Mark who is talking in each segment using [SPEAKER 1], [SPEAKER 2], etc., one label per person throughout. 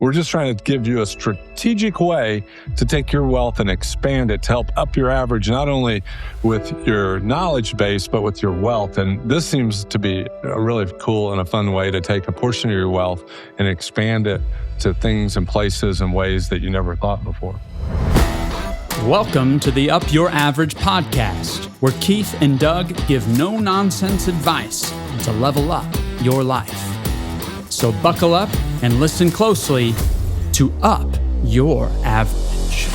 [SPEAKER 1] We're just trying to give you a strategic way to take your wealth and expand it to help up your average, not only with your knowledge base, but with your wealth. And this seems to be a really cool and a fun way to take a portion of your wealth and expand it to things and places and ways that you never thought before.
[SPEAKER 2] Welcome to the Up Your Average podcast, where Keith and Doug give no-nonsense advice to level up your life. So buckle up and listen closely to Up Your Average.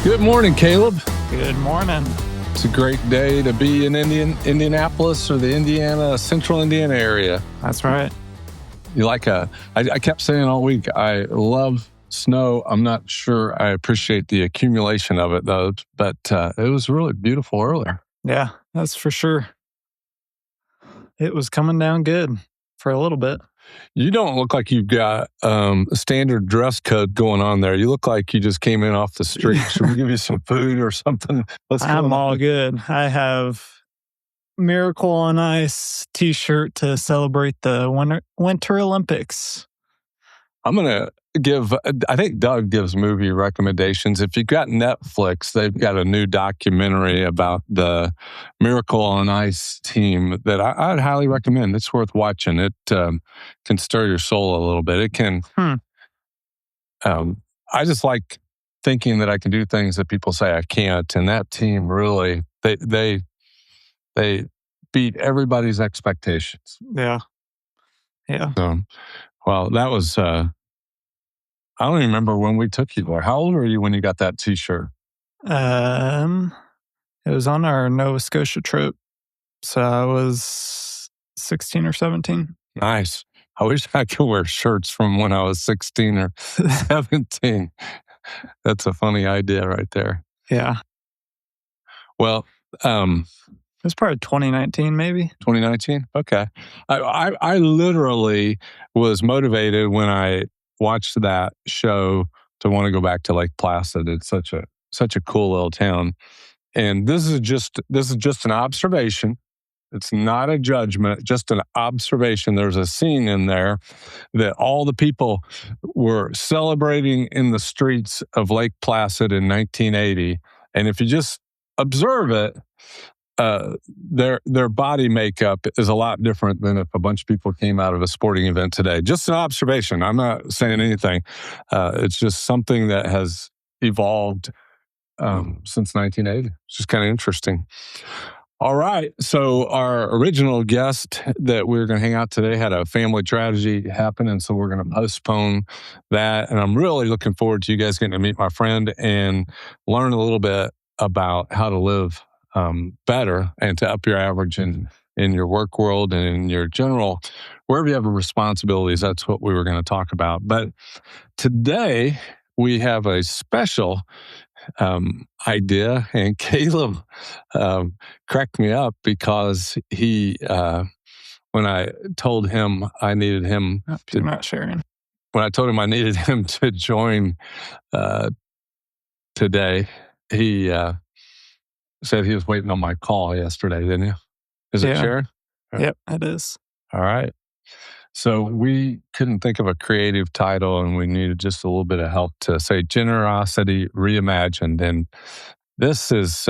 [SPEAKER 1] Good morning, Caleb.
[SPEAKER 3] Good morning.
[SPEAKER 1] It's a great day to be in Indianapolis or the Central Indiana area.
[SPEAKER 3] That's right.
[SPEAKER 1] I kept saying all week, I love snow. I'm not sure I appreciate the accumulation of it, though, but it was really beautiful earlier.
[SPEAKER 3] Yeah, that's for sure. It was coming down good for a little bit.
[SPEAKER 1] You don't look like you've got a standard dress code going on there. You look like you just came in off the street. Should we give you some food or something?
[SPEAKER 3] I'm all good. I have Miracle on Ice t-shirt to celebrate the Winter Olympics.
[SPEAKER 1] I'm going to I think Doug gives movie recommendations. If you've got Netflix, they've got a new documentary about the Miracle on Ice team that I'd highly recommend. It's worth watching. It can stir your soul a little bit. It can. I just like thinking that I can do things that people say I can't. And that team really, they beat everybody's expectations.
[SPEAKER 3] Yeah.
[SPEAKER 1] So, well, that was... I don't even remember when we took you there. How old were you when you got that t-shirt?
[SPEAKER 3] It was on our Nova Scotia trip. So I was 16 or 17.
[SPEAKER 1] Nice. I wish I could wear shirts from when I was 16 or 17. That's a funny idea right there.
[SPEAKER 3] Yeah.
[SPEAKER 1] Well,
[SPEAKER 3] it was probably 2019, maybe.
[SPEAKER 1] 2019? Okay. I literally was motivated when I watched that show to want to go back to Lake Placid. It's such a cool little town. And this is just an observation. It's not a judgment, just an observation. There's a scene in there that all the people were celebrating in the streets of Lake Placid in 1980. And if you just observe it, their body makeup is a lot different than if a bunch of people came out of a sporting event today. Just an observation. I'm not saying anything. It's just something that has evolved since 1980. It's just kind of interesting. All right. So our original guest that we were going to hang out today had a family tragedy happen, and so we're going to postpone that. And I'm really looking forward to you guys getting to meet my friend and learn a little bit about how to live better and to up your average in your work world and in your general, wherever you have responsibilities. That's what we were going to talk about. But today we have a special idea, and Caleb cracked me up because he, when I told him I needed him,
[SPEAKER 3] You're not sharing.
[SPEAKER 1] When I told him I needed him to join today, he said he was waiting on my call yesterday, didn't you? Is it Sharon?
[SPEAKER 3] Yep, it is.
[SPEAKER 1] All right. So we couldn't think of a creative title, and we needed just a little bit of help to say Generosity Reimagined. And this is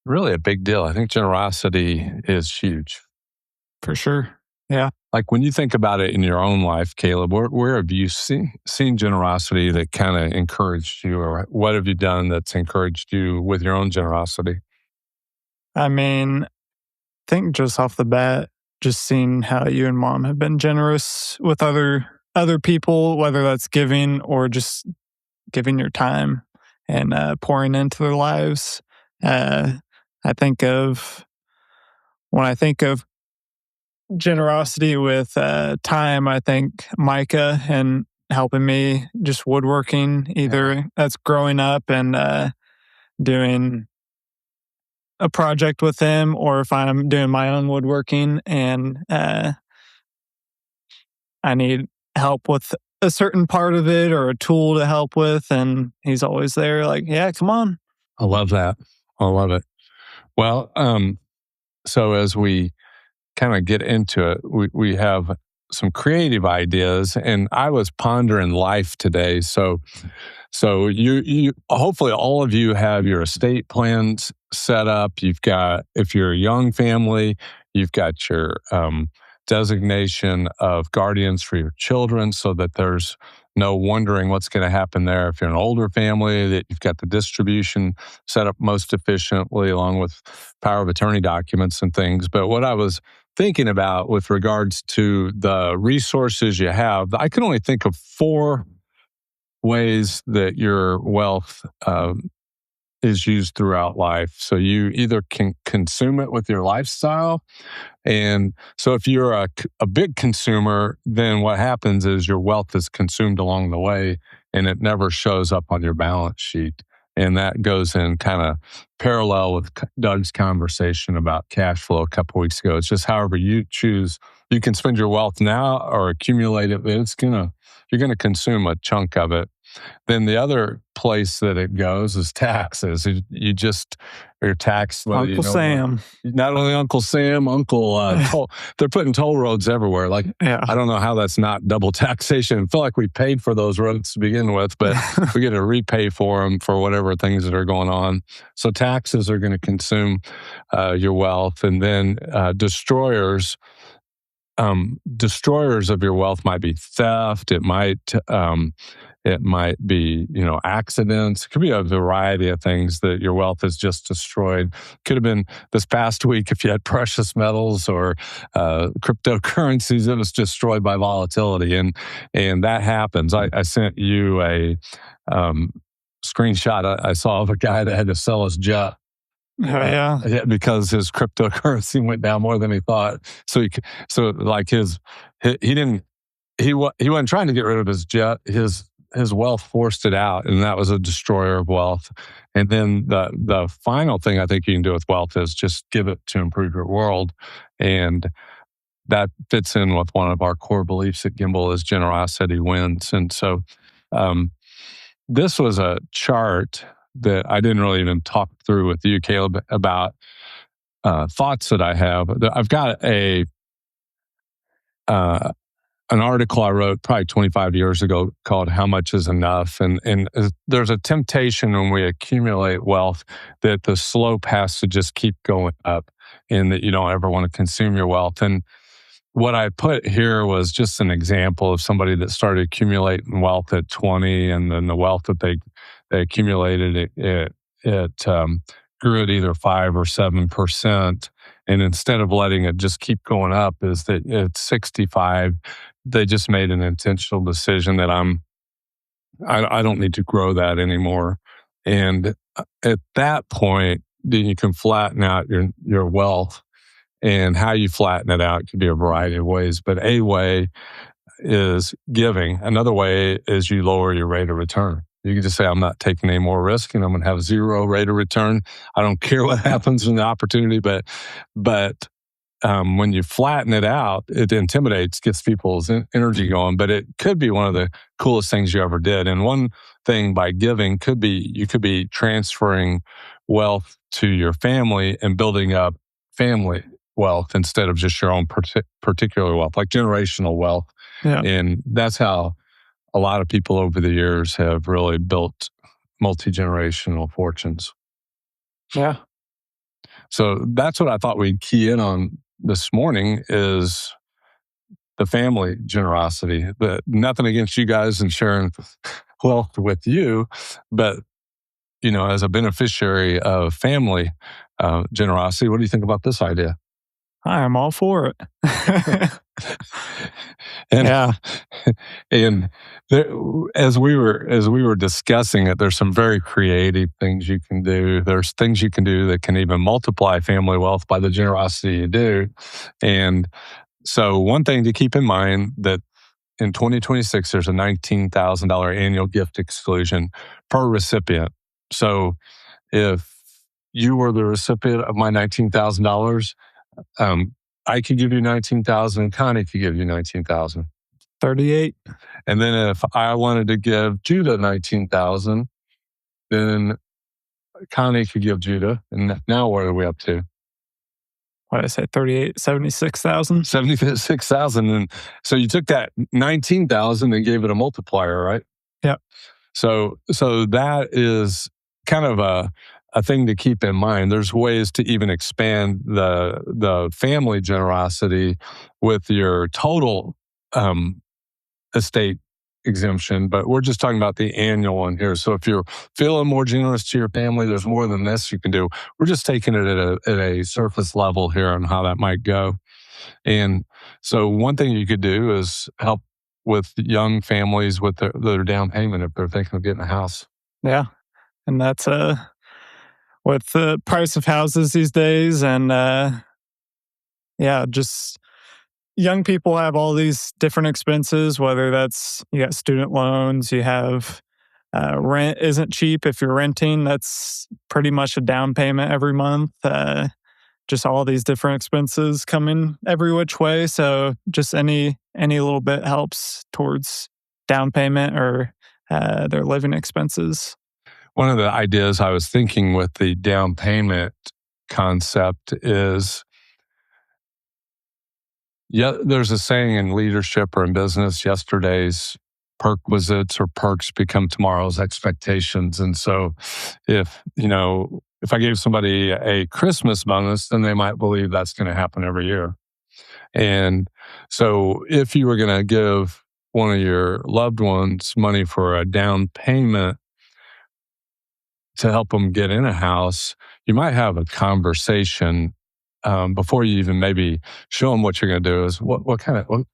[SPEAKER 1] really a big deal. I think generosity is huge.
[SPEAKER 3] For sure. Yeah.
[SPEAKER 1] Like when you think about it in your own life, Caleb, where have you seen generosity that kind of encouraged you, or what have you done that's encouraged you with your own generosity?
[SPEAKER 3] I mean, I think just off the bat, just seeing how you and Mom have been generous with other people, whether that's giving or just giving your time and pouring into their lives. When I think of generosity with time, I think Micah and helping me just woodworking, either that's growing up and doing a project with him, or if I'm doing my own woodworking and I need help with a certain part of it or a tool to help with, and he's always there like, yeah, come on.
[SPEAKER 1] I love that. I love it. Well, so as we kind of get into it, we have some creative ideas, and I was pondering life today. So you hopefully all of you have your estate plans set up. You've got, if you're a young family, you've got your designation of guardians for your children, so that there's no wondering what's going to happen there. If you're an older family, that you've got the distribution set up most efficiently, along with power of attorney documents and things. But what I was thinking about with regards to the resources you have, I can only think of 4 ways that your wealth is used throughout life. So you either can consume it with your lifestyle. And so if you're a big consumer, then what happens is your wealth is consumed along the way and it never shows up on your balance sheet. And that goes in kind of parallel with Doug's conversation about cash flow a couple weeks ago. It's just however you choose. You can spend your wealth now or accumulate it, but you're gonna consume a chunk of it. Then the other place that it goes is taxes. You just are taxed.
[SPEAKER 3] Uncle Sam.
[SPEAKER 1] Not only Uncle Sam, they're putting toll roads everywhere. Like,
[SPEAKER 3] Yeah.
[SPEAKER 1] I don't know how that's not double taxation. I feel like we paid for those roads to begin with, but we get to repay for them for whatever things that are going on. So taxes are going to consume your wealth. And then destroyers of your wealth might be theft. It might be, accidents. It could be a variety of things that your wealth is just destroyed. Could have been this past week if you had precious metals or cryptocurrencies that was destroyed by volatility, and that happens. I sent you a screenshot I saw of a guy that had to sell his jet.
[SPEAKER 3] Oh, yeah.
[SPEAKER 1] Because his cryptocurrency went down more than he thought. He wasn't trying to get rid of his jet. His wealth forced it out, and that was a destroyer of wealth. And then the final thing I think you can do with wealth is just give it to improve your world. And that fits in with one of our core beliefs at Gimbal is generosity wins. And so this was a chart that I didn't really even talk through with you, Caleb, about thoughts that I have. I've got an article I wrote probably 25 years ago called How Much is Enough? And there's a temptation when we accumulate wealth that the slope has to just keep going up and that you don't ever want to consume your wealth. And what I put here was just an example of somebody that started accumulating wealth at 20, and then the wealth that they accumulated, it grew at either 5 or 7%. And instead of letting it just keep going up, is that at 65, they just made an intentional decision that I don't need to grow that anymore. And at that point, then you can flatten out your wealth. And how you flatten it out could be a variety of ways. But a way is giving. Another way is you lower your rate of return. You can just say, I'm not taking any more risk and I'm going to have 0 rate of return. I don't care what happens in the opportunity, but when you flatten it out, it intimidates, gets people's energy going, but it could be one of the coolest things you ever did. And one thing by giving could be, you could be transferring wealth to your family and building up family wealth instead of just your own particular wealth, like generational wealth.
[SPEAKER 3] Yeah.
[SPEAKER 1] And that's how a lot of people over the years have really built multi-generational fortunes.
[SPEAKER 3] Yeah.
[SPEAKER 1] So that's what I thought we'd key in on this morning is the family generosity. But nothing against you guys and sharing wealth with you, but as a beneficiary of family generosity, what do you think about this idea?
[SPEAKER 3] I am all for it.
[SPEAKER 1] And there, as we were discussing it, there's some very creative things you can do. There's things you can do that can even multiply family wealth by the generosity you do. And so one thing to keep in mind that in 2026, there's a $19,000 annual gift exclusion per recipient. So if you were the recipient of my $19,000, I could give you $19,000, Connie could give you $19,000.
[SPEAKER 3] 38.
[SPEAKER 1] And then if I wanted to give Judah $19,000, then Connie could give Judah. And now what are we up to?
[SPEAKER 3] what did I say, 38, 76,000.
[SPEAKER 1] 76,000. And so you took that 19,000 and gave it a multiplier, right?
[SPEAKER 3] Yep.
[SPEAKER 1] So that is kind of a thing to keep in mind. There's ways to even expand the family generosity with your total estate exemption, but we're just talking about the annual one here. So if you're feeling more generous to your family, there's more than this you can do. We're just taking it at a surface level here on how that might go. And so one thing you could do is help with young families with their down payment if they're thinking of getting a house.
[SPEAKER 3] Yeah. And that's with the price of houses these days, and just young people have all these different expenses, whether that's you got student loans, you have rent isn't cheap if you're renting. That's pretty much a down payment every month. Just all these different expenses coming every which way. So just any little bit helps towards down payment or their living expenses.
[SPEAKER 1] One of the ideas I was thinking with the down payment concept is, there's a saying in leadership or in business, yesterday's perquisites or perks become tomorrow's expectations. And so if I gave somebody a Christmas bonus, then they might believe that's going to happen every year. And so if you were going to give one of your loved ones money for a down payment to help them get in a house, you might have a conversation before you even maybe show them what you're going to do. Is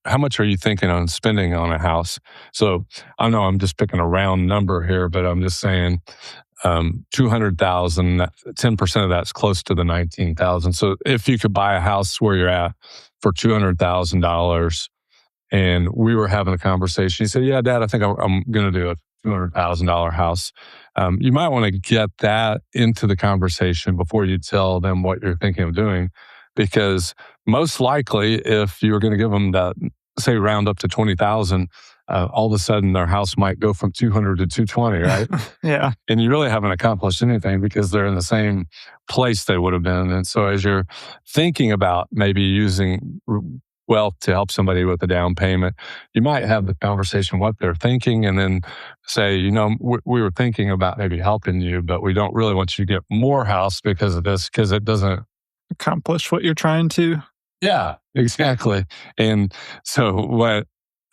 [SPEAKER 1] how much are you thinking on spending on a house? So I know I'm just picking a round number here, but I'm just saying 200,000. 10% of that's close to the 19,000. So if you could buy a house where you're at for $200,000, and we were having a conversation, he said, "Yeah, Dad, I think I'm going to do a $200,000 house." You might want to get that into the conversation before you tell them what you're thinking of doing, because most likely, if you were going to give them that, say, round up to 20,000, all of a sudden their house might go from 200 to 220, right?
[SPEAKER 3] Yeah.
[SPEAKER 1] And you really haven't accomplished anything because they're in the same place they would have been. And so as you're thinking about maybe using wealth to help somebody with a down payment, you might have the conversation what they're thinking, and then say, we were thinking about maybe helping you, but we don't really want you to get more house because of this, because it doesn't
[SPEAKER 3] accomplish what you're trying to.
[SPEAKER 1] Yeah, exactly. And so what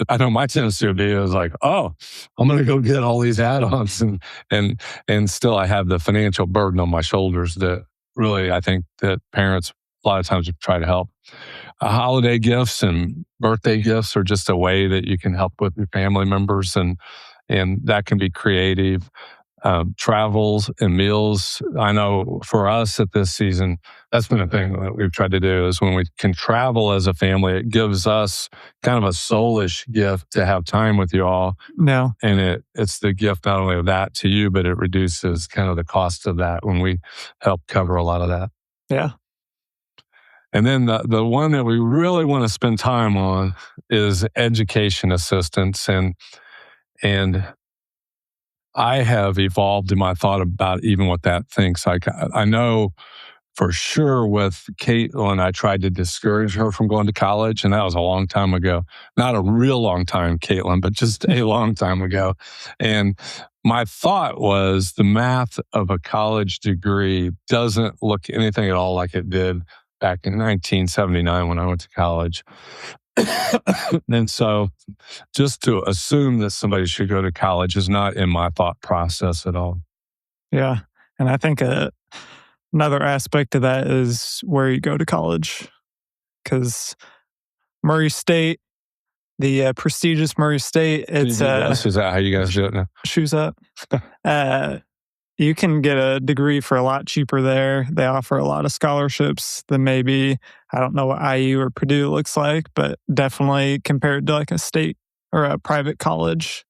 [SPEAKER 1] I know my tendency would be is like, oh, I'm going to go get all these add-ons, and still I have the financial burden on my shoulders that really I think that parents a lot of times try to help. Holiday gifts and birthday gifts are just a way that you can help with your family members, and that can be creative. Travels and meals. I know for us at this season, that's been a thing that we've tried to do, is when we can travel as a family, it gives us kind of a soulish gift to have time with you all.
[SPEAKER 3] No.
[SPEAKER 1] And it's the gift not only of that to you, but it reduces kind of the cost of that when we help cover a lot of that.
[SPEAKER 3] Yeah.
[SPEAKER 1] And then the one that we really want to spend time on is education assistance. And I have evolved in my thought about even what that thinks. I know for sure with Caitlin, I tried to discourage her from going to college, and that was a long time ago. Not a real long time, Caitlin, but just a long time ago. And my thought was the math of a college degree doesn't look anything at all like it did back in 1979 when I went to college. And so just to assume that somebody should go to college is not in my thought process at all.
[SPEAKER 3] Yeah. And I think another aspect of that is where you go to college. Because Murray State, the prestigious Murray State, it's...
[SPEAKER 1] is that how you guys do it now?
[SPEAKER 3] Shoes up. You can get a degree for a lot cheaper there. They offer a lot of scholarships than maybe, I don't know what IU or Purdue looks like, but definitely compared to like a state or a private college.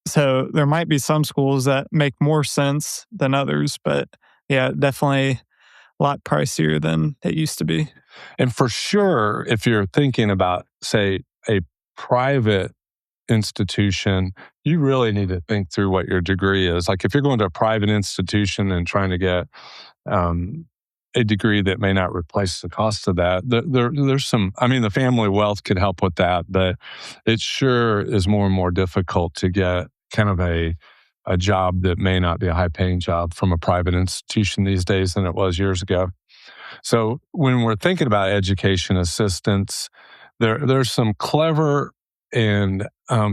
[SPEAKER 3] So there might be some schools that make more sense than others, but yeah, definitely a lot pricier than it used to be.
[SPEAKER 1] And for sure, if you're thinking about, say, a private institution, you really need to think through what your degree is. Like if you're going to a private institution and trying to get a degree that may not replace the cost of that. There's some, I mean, the family wealth could help with that, but it sure is more and more difficult to get kind of a job that may not be a high paying job from a private institution these days than it was years ago. So when we're thinking about education assistance, there's some clever and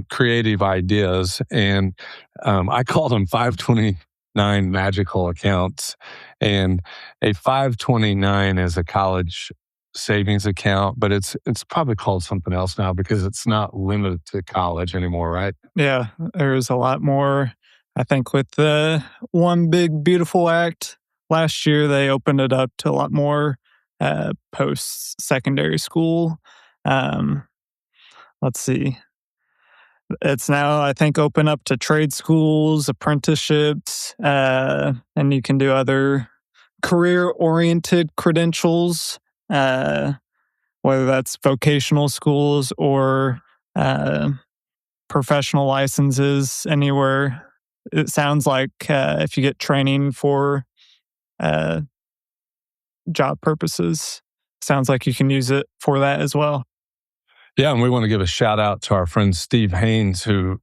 [SPEAKER 1] creative ideas, and I call them 529 magical accounts. And a 529 is a college savings account, but it's probably called something else now because it's not limited to college anymore, right?
[SPEAKER 3] Yeah, there's a lot more. I think with the One Big Beautiful Act last year, they opened it up to a lot more post-secondary school. Um, let's see. It's now, I think, open up to trade schools, apprenticeships, and you can do other career-oriented credentials, whether that's vocational schools or professional licenses anywhere. It sounds like if you get training for uh, job purposes, sounds like you can use it for that as well.
[SPEAKER 1] Yeah, and we want to give a shout out to our friend Steve Haynes, who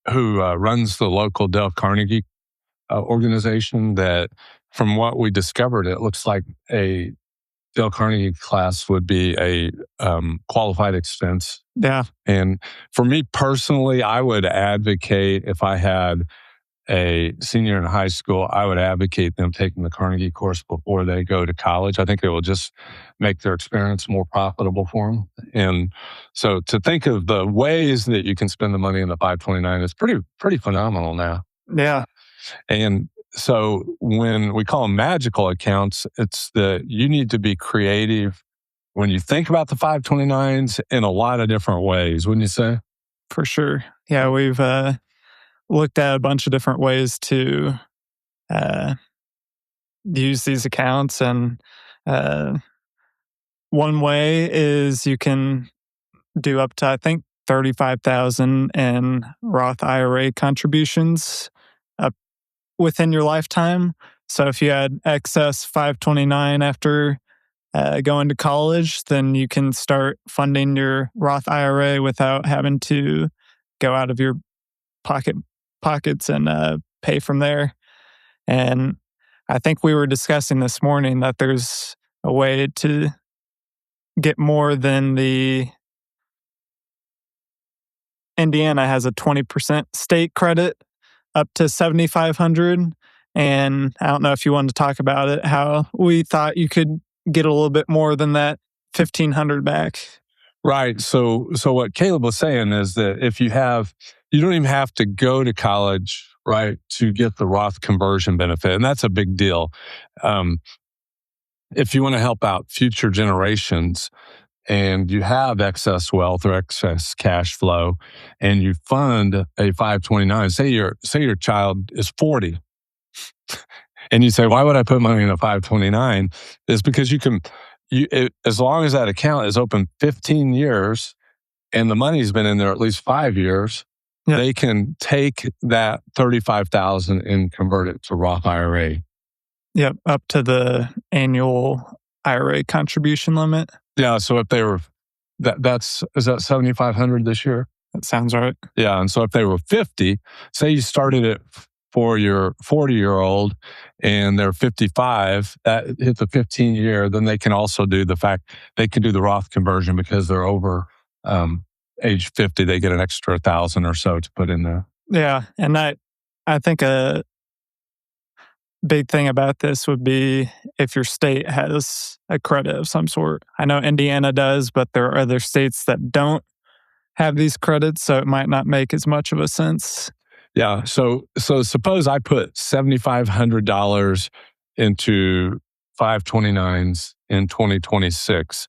[SPEAKER 1] runs the local Dale Carnegie organization. That, from what we discovered, it looks like a Dale Carnegie class would be a qualified expense.
[SPEAKER 3] Yeah,
[SPEAKER 1] And for me personally, I would advocate, if I had a senior in high school, I would advocate them taking the Carnegie course before they go to college. I think it will just make their experience more profitable for them. And so to think of the ways that you can spend the money in the 529 is pretty phenomenal now.
[SPEAKER 3] yeah,
[SPEAKER 1] And so when we call them magical accounts, it's you need to be creative when you think about the 529s in a lot of different ways, wouldn't you say?
[SPEAKER 3] for sure. Yeah, we've looked at a bunch of different ways to use these accounts, and one way is you can do up to, I think, 35,000 in Roth IRA contributions up within your lifetime. So if you had excess 529 after going to college, then you can start funding your Roth IRA without having to go out of your pockets and pay from there. And I think we were discussing this morning that there's a way to get more than the Indiana has a 20% state credit up to 7,500. And I don't know if you wanted to talk about it, how we thought you could get a little bit more than that 1,500 back.
[SPEAKER 1] Right. So what Caleb was saying is that if you don't even have to go to college, right, to get the Roth conversion benefit. And that's a big deal. If you want to help out future generations and you have excess wealth or excess cash flow and you fund a 529, say your child is 40 and you say, why would I put money in a 529? It's because as long as that account is open 15 years and the money's been in there at least 5 years, they can take that 35,000 and convert it to Roth IRA.
[SPEAKER 3] Yep, up to the annual IRA contribution limit.
[SPEAKER 1] Yeah, so if they were, is that 7,500 this year?
[SPEAKER 3] That sounds right.
[SPEAKER 1] Yeah, and so if they were 50, say you started it for your 40-year-old and they're 55, that hit the 15-year, then they can also do the Roth conversion because they're over age 50. They get an extra 1,000 or so to put in there.
[SPEAKER 3] Yeah, and I think a big thing about this would be if your state has a credit of some sort. I know Indiana does, but there are other states that don't have these credits, so it might not make as much of a sense.
[SPEAKER 1] Yeah. So suppose I put $7,500 into 529s in 2026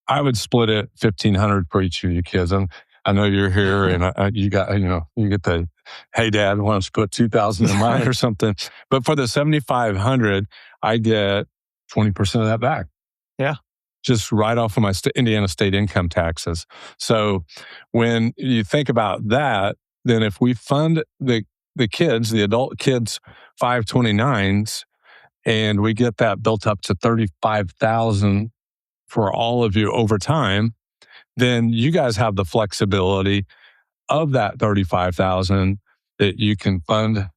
[SPEAKER 1] I would split it 1,500 for each of you kids. And I know you're here and you get the, hey dad, why don't you put 2,000 in mine or something? But for the 7,500, I get 20% of that back.
[SPEAKER 3] Yeah.
[SPEAKER 1] Just right off of my Indiana state income taxes. So when you think about that, then if we fund the adult kids 529s and we get that built up to $35,000 for all of you over time, then you guys have the flexibility of that $35,000 that you can fund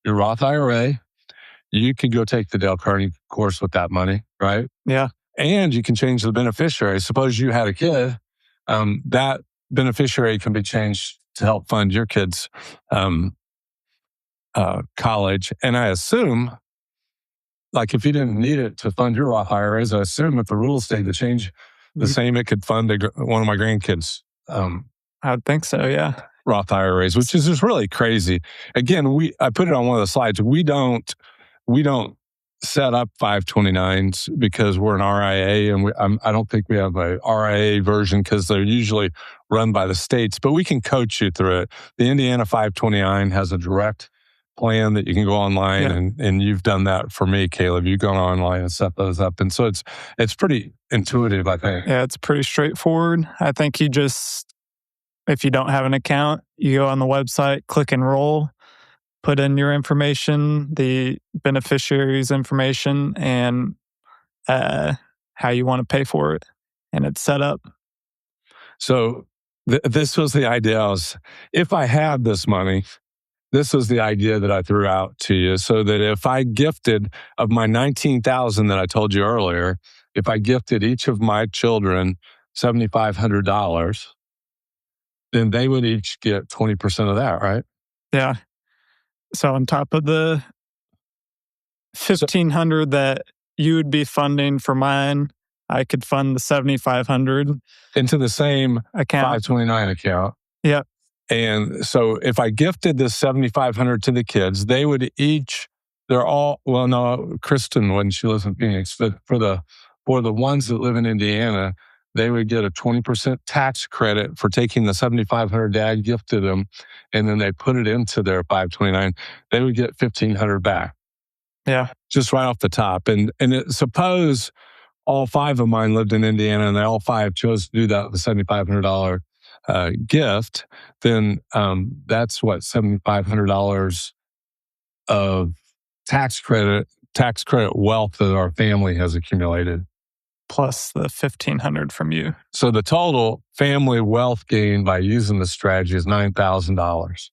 [SPEAKER 1] your Roth IRA. You can go take the Dale Carnegie course with that money, right?
[SPEAKER 3] Yeah.
[SPEAKER 1] And you can change the beneficiary. Suppose you had a kid, that beneficiary can be changed to help fund your kids' college. And I assume, like, if you didn't need it to fund your Roth IRAs, I assume if the rules stayed to change the same, it could fund one of my grandkids'
[SPEAKER 3] I would think so, yeah.
[SPEAKER 1] Roth IRAs, which is just really crazy. Again, I put it on one of the slides. We don't set up 529s because we're an RIA, and I don't think we have a RIA version because they're usually run by the states, but we can coach you through it. The Indiana 529 has a direct plan that you can go online, and you've done that for me, Caleb. You've gone online and set those up. And so it's pretty intuitive, I think.
[SPEAKER 3] Yeah, it's pretty straightforward. I think if you don't have an account, you go on the website, click enroll, put in your information, the beneficiary's information, and how you want to pay for it. And it's set up.
[SPEAKER 1] So this was the idea. If I had this money, this was the idea that I threw out to you, so that if I gifted of my $19,000 that I told you earlier, if I gifted each of my children $7,500, then they would each get 20% of that, right?
[SPEAKER 3] Yeah. So on top of the $1,500 that you would be funding for mine, I could fund the $7,500
[SPEAKER 1] into the same
[SPEAKER 3] account,
[SPEAKER 1] 529 account.
[SPEAKER 3] Yep.
[SPEAKER 1] And so if I gifted this $7,500 to the kids, they would each, Kristen, when she lives in Phoenix, but for the ones that live in Indiana, they would get a 20% tax credit for taking the $7,500 dad gifted them, and then they put it into their 529. They would get $1,500 back.
[SPEAKER 3] Yeah.
[SPEAKER 1] Just right off the top. And suppose all five of mine lived in Indiana and they all five chose to do that with a $7,500 gift, then that's what, $7,500 of tax credit wealth that our family has accumulated.
[SPEAKER 3] Plus the $1,500 from you.
[SPEAKER 1] So the total family wealth gain by using the strategy is $9,000,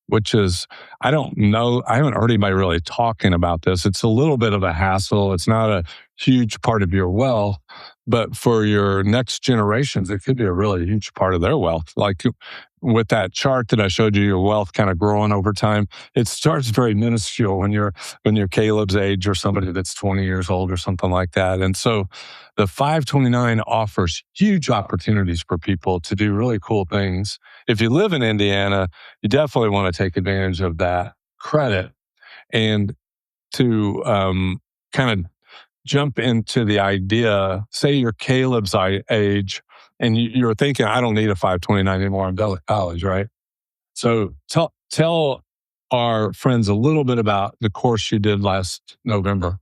[SPEAKER 1] which is, I don't know, I haven't heard anybody really talking about this. It's a little bit of a hassle. It's not a huge part of your wealth, but for your next generations, it could be a really huge part of their wealth. Like with that chart that I showed you, your wealth kind of growing over time, it starts very minuscule when you're Caleb's age or somebody that's 20 years old or something like that. And so the 529 offers huge opportunities for people to do really cool things. If you live in Indiana, you definitely want to take advantage of that credit. And to kind of jump into the idea, say you're Caleb's age and you're thinking, I don't need a 529 anymore, I'm done with college, right? So tell our friends a little bit about the course you did last November.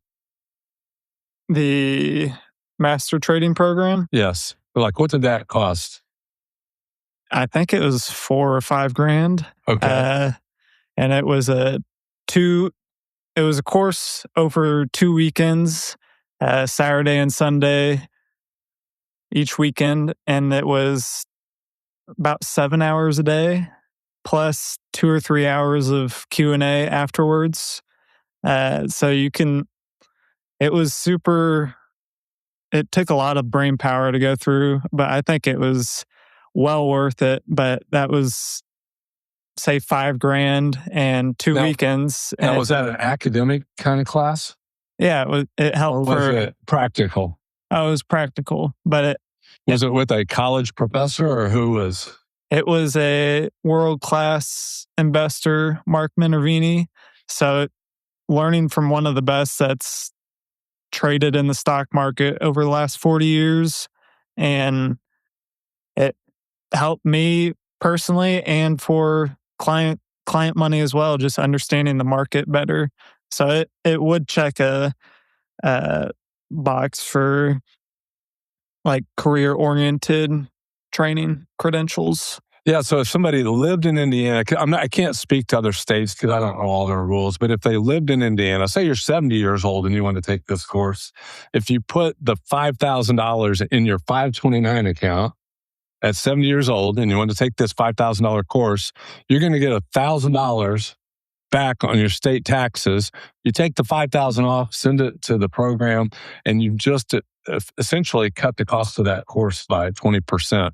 [SPEAKER 3] The master trading program?
[SPEAKER 1] Yes. Like, what did that cost?
[SPEAKER 3] I think it was $4,000 or $5,000.
[SPEAKER 1] Okay.
[SPEAKER 3] And it was a course over 2 weekends, Saturday and Sunday each weekend. And it was about 7 hours a day, plus 2 or 3 hours of Q&A afterwards. So it was super, it took a lot of brain power to go through, but I think it was well worth it. But that was, say, $5,000 and 2 weekends.
[SPEAKER 1] Now, was that an academic kind of class?
[SPEAKER 3] Yeah, it helped.
[SPEAKER 1] Or was it practical?
[SPEAKER 3] Oh, it was practical, but
[SPEAKER 1] was it with a college professor or who was?
[SPEAKER 3] It was a world-class investor, Mark Minervini. So learning from one of the best that's traded in the stock market over the last 40 years. And it helped me personally and for client money as well, just understanding the market better. So it would check a box for like career-oriented training credentials.
[SPEAKER 1] Yeah, so if somebody lived in Indiana, I can't speak to other states because I don't know all their rules, but if they lived in Indiana, say you're 70 years old and you want to take this course, if you put the $5,000 in your 529 account at 70 years old and you want to take this $5,000 course, you're going to get $1,000 back on your state taxes. You take the $5,000 off, send it to the program, and you've just essentially cut the cost of that course by 20%.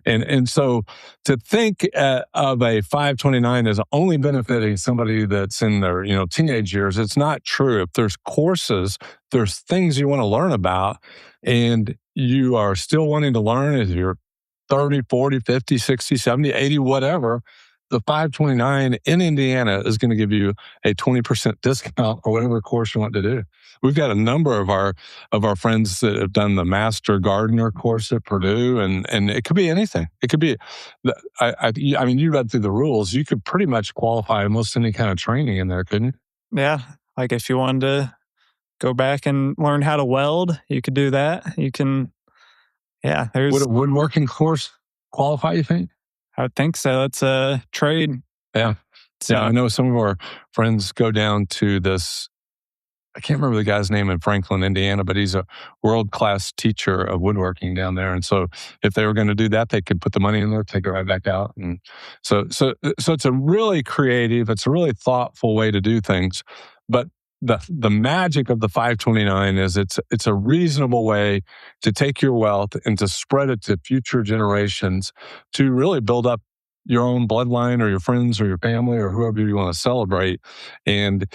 [SPEAKER 1] And so to think of a 529 as only benefiting somebody that's in their teenage years, it's not true. If there's courses, there's things you want to learn about, and you are still wanting to learn as you're 30, 40, 50, 60, 70, 80, whatever, the 529 in Indiana is going to give you a 20% discount or whatever course you want to do. We've got a number of our friends that have done the Master Gardener course at Purdue, and it could be anything. It could be, I mean, you read through the rules. You could pretty much qualify almost any kind of training in there, couldn't you?
[SPEAKER 3] Yeah. Like if you wanted to go back and learn how to weld, you could do that. You can, yeah.
[SPEAKER 1] Would a woodworking course qualify, you think?
[SPEAKER 3] I would think so. It's a trade.
[SPEAKER 1] Yeah.
[SPEAKER 3] So,
[SPEAKER 1] yeah, I know some of our friends go down to this, I can't remember the guy's name in Franklin, Indiana, but he's a world-class teacher of woodworking down there. And so if they were going to do that, they could put the money in there, take it right back out. And so it's a really creative, it's a really thoughtful way to do things. But the magic of the 529 is it's a reasonable way to take your wealth and to spread it to future generations to really build up your own bloodline or your friends or your family or whoever you want to celebrate. And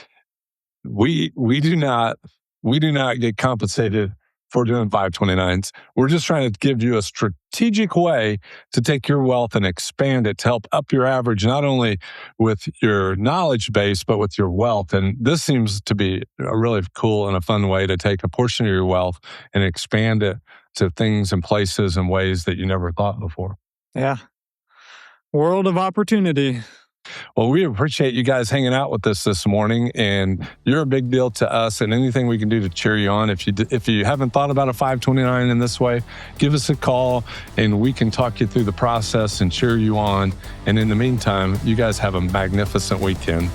[SPEAKER 1] we do not get compensated for doing 529s. We're just trying to give you a strategic way to take your wealth and expand it to help up your average, not only with your knowledge base, but with your wealth. And this seems to be a really cool and a fun way to take a portion of your wealth and expand it to things and places and ways that you never thought before.
[SPEAKER 3] Yeah. World of opportunity.
[SPEAKER 1] Well, we appreciate you guys hanging out with us this morning, and you're a big deal to us, and anything we can do to cheer you on. If you haven't thought about a 529 in this way, give us a call and we can talk you through the process and cheer you on. And in the meantime, you guys have a magnificent weekend.